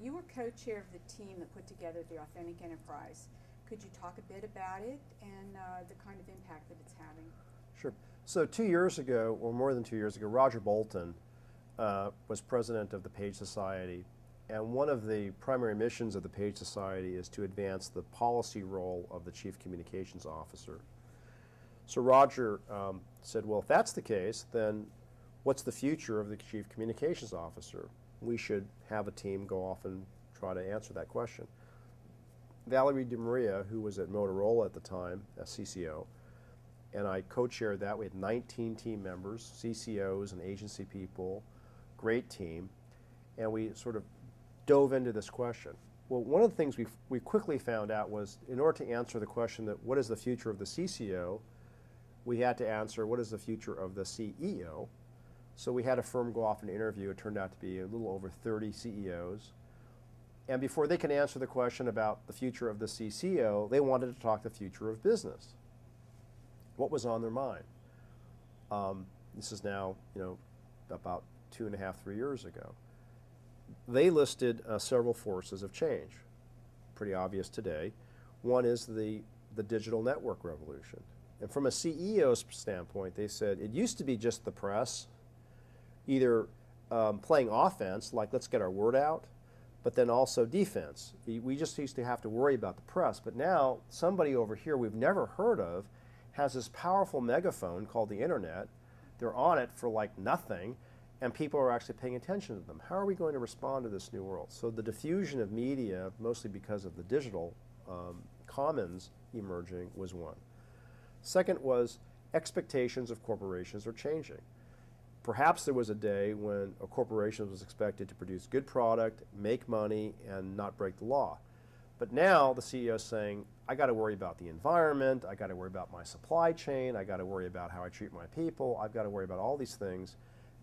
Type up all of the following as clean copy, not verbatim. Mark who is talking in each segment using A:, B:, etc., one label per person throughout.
A: You were co-chair of the team that put together the Authentic Enterprise. Could you talk a bit about it and the kind of impact that it's having?
B: Sure. So 2 years ago, or more than 2 years ago, Roger Bolton was president of the Page Society. And one of the primary missions of the Page Society is to advance the policy role of the Chief Communications Officer. So Roger said, well, if that's the case, then what's the future of the Chief Communications Officer? We should have a team go off and try to answer that question. Valerie DeMaria, who was at Motorola at the time, as CCO, and I co-chaired that. We had 19 team members, CCOs and agency people, great team, and we sort of dove into this question. Well, one of the things we quickly found out was, in order to answer the question that what is the future of the CCO, we had to answer what is the future of the CEO. So we had a firm go off and interview. It turned out to be a little over 30 CEOs. And before they could answer the question about the future of the CCO, they wanted to talk the future of business. What was on their mind? This is now, about 2.5, 3 years ago. They listed several forces of change, pretty obvious today. One is the digital network revolution. And from a CEO's standpoint, they said it used to be just the press, either playing offense, like let's get our word out, but then also defense. We just used to have to worry about the press. But now somebody over here we've never heard of has this powerful megaphone called the internet. They're on it for like nothing, and people are actually paying attention to them. How are we going to respond to this new world? So the diffusion of media, mostly because of the digital commons emerging, was one. Second was expectations of corporations are changing. Perhaps there was a day when a corporation was expected to produce good product, make money, and not break the law. But now the CEO is saying, I got to worry about the environment, I got to worry about my supply chain, I got to worry about how I treat my people, I've got to worry about all these things.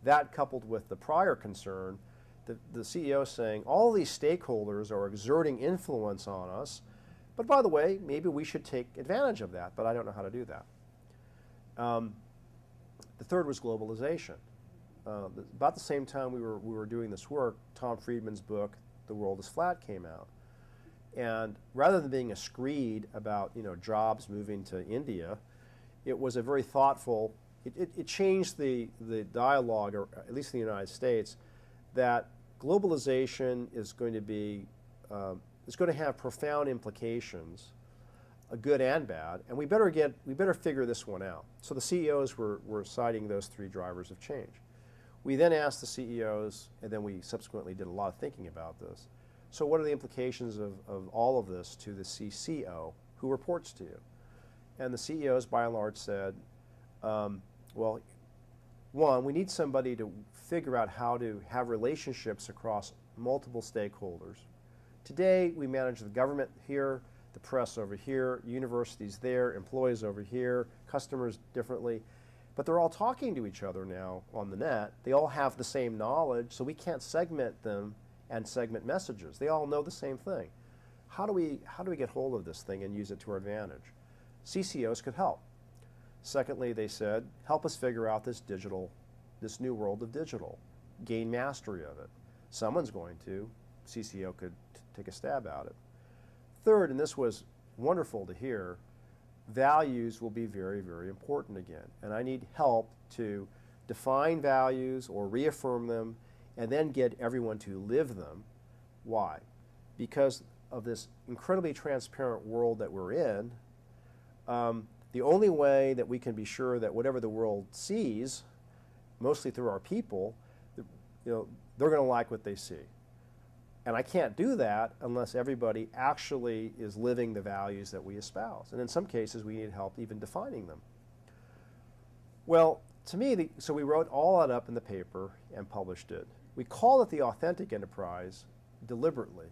B: That coupled with the prior concern, the CEO is saying, all these stakeholders are exerting influence on us, but by the way, maybe we should take advantage of that, but I don't know how to do that. The third was globalization. About the same time we were doing this work, Tom Friedman's book, The World is Flat, came out. And rather than being a screed about jobs moving to India, it was a very thoughtful, it changed the dialogue, or at least in the United States, that globalization is going to have profound implications, good and bad, and we better figure this one out. So the CEOs were citing those three drivers of change. We then asked the CEOs, and then we subsequently did a lot of thinking about this. So what are the implications of all of this to the CCO who reports to you? And the CEOs, by and large, said, well, one, we need somebody to figure out how to have relationships across multiple stakeholders. Today, we manage the government here, the press over here, universities there, employees over here, customers differently. But they're all talking to each other now on the net. They all have the same knowledge, so we can't segment them and segment messages. They all know the same thing. How do we get hold of this thing and use it to our advantage? CCOs could help. Secondly, they said, help us figure out this new world of digital. Gain mastery of it. Someone's going to. CCO could take a stab at it. Third, and this was wonderful to hear, values will be very, very important again. And I need help to define values or reaffirm them and then get everyone to live them. Why? Because of this incredibly transparent world that we're in, the only way that we can be sure that whatever the world sees, mostly through our people, they're going to like what they see. And I can't do that unless everybody actually is living the values that we espouse. And in some cases, we need help even defining them. Well, to me, so we wrote all that up in the paper and published it. We call it the Authentic Enterprise deliberately.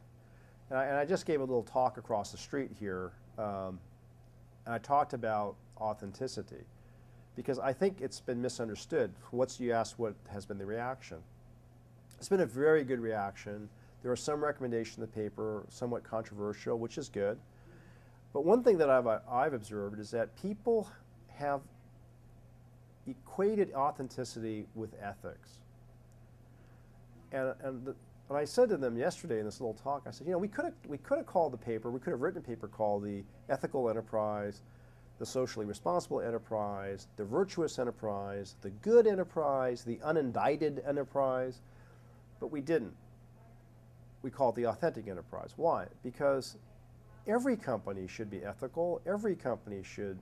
B: And I just gave a little talk across the street here, and I talked about authenticity, because I think it's been misunderstood. You asked what has been the reaction. It's been a very good reaction. There are some recommendations in the paper, somewhat controversial, which is good. But one thing that I've observed is that people have equated authenticity with ethics. And And I said to them yesterday in this little talk, I said, we could have called the paper, we could have written a paper called the ethical enterprise, the socially responsible enterprise, the virtuous enterprise, the good enterprise, the unindicted enterprise, but we didn't. We call it the authentic enterprise. Why? Because every company should be ethical, every company should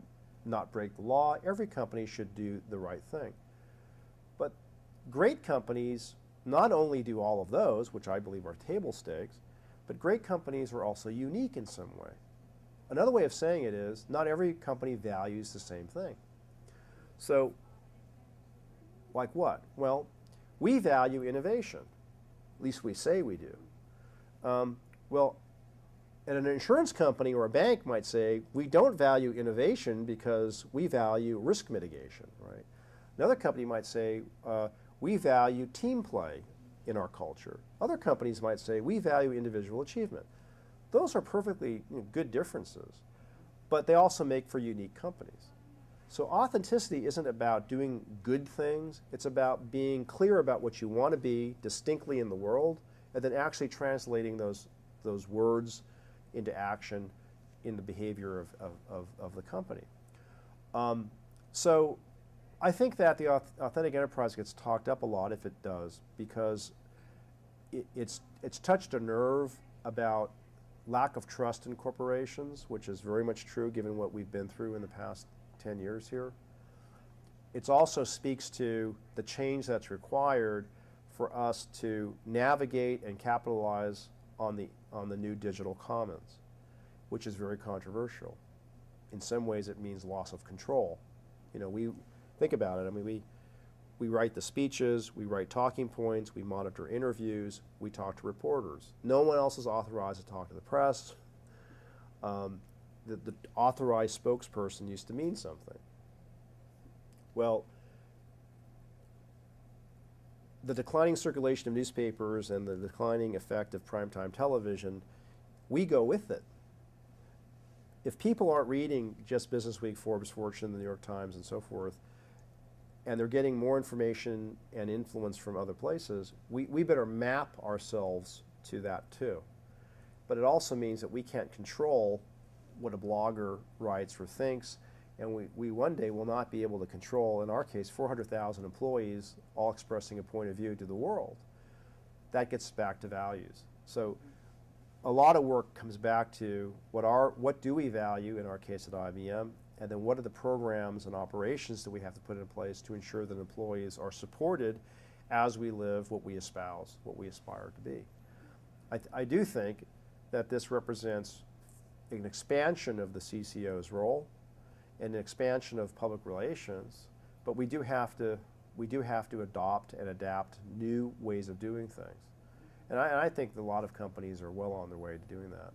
B: not break the law, every company should do the right thing. But great companies not only do all of those, which I believe are table stakes, but great companies are also unique in some way. Another way of saying it is, not every company values the same thing. So, like what? Well, we value innovation. At least we say we do. Well, and an insurance company or a bank might say, we don't value innovation because we value risk mitigation, right? Another company might say, we value team play in our culture. Other companies might say, we value individual achievement. Those are perfectly good differences, but they also make for unique companies. So authenticity isn't about doing good things, it's about being clear about what you want to be distinctly in the world, and then actually translating those words into action in the behavior of the company. So I think that the authentic enterprise gets talked up a lot if it does, because it's touched a nerve about lack of trust in corporations, which is very much true given what we've been through in the past 10 years here. It also speaks to the change that's required for us to navigate and capitalize on the new digital commons, which is very controversial. In some ways it means loss of control. We think about it, I mean, we write the speeches, we write talking points, we monitor interviews, we talk to reporters. No one else is authorized to talk to the press. The authorized spokesperson used to mean something. Well, the declining circulation of newspapers and the declining effect of primetime television, we go with it. If people aren't reading just Business Week, Forbes, Fortune, the New York Times, and so forth, and they're getting more information and influence from other places, we better map ourselves to that too. But it also means that we can't control what a blogger writes or thinks, and we one day will not be able to control, in our case, 400,000 employees all expressing a point of view to the world. That gets back to values. So a lot of work comes back to what do we value, in our case at IBM, and then what are the programs and operations that we have to put in place to ensure that employees are supported as we live what we espouse, what we aspire to be. I do think that this represents an expansion of the CCO's role and an expansion of public relations, but we do have to adopt and adapt new ways of doing things. And I think that a lot of companies are well on their way to doing that.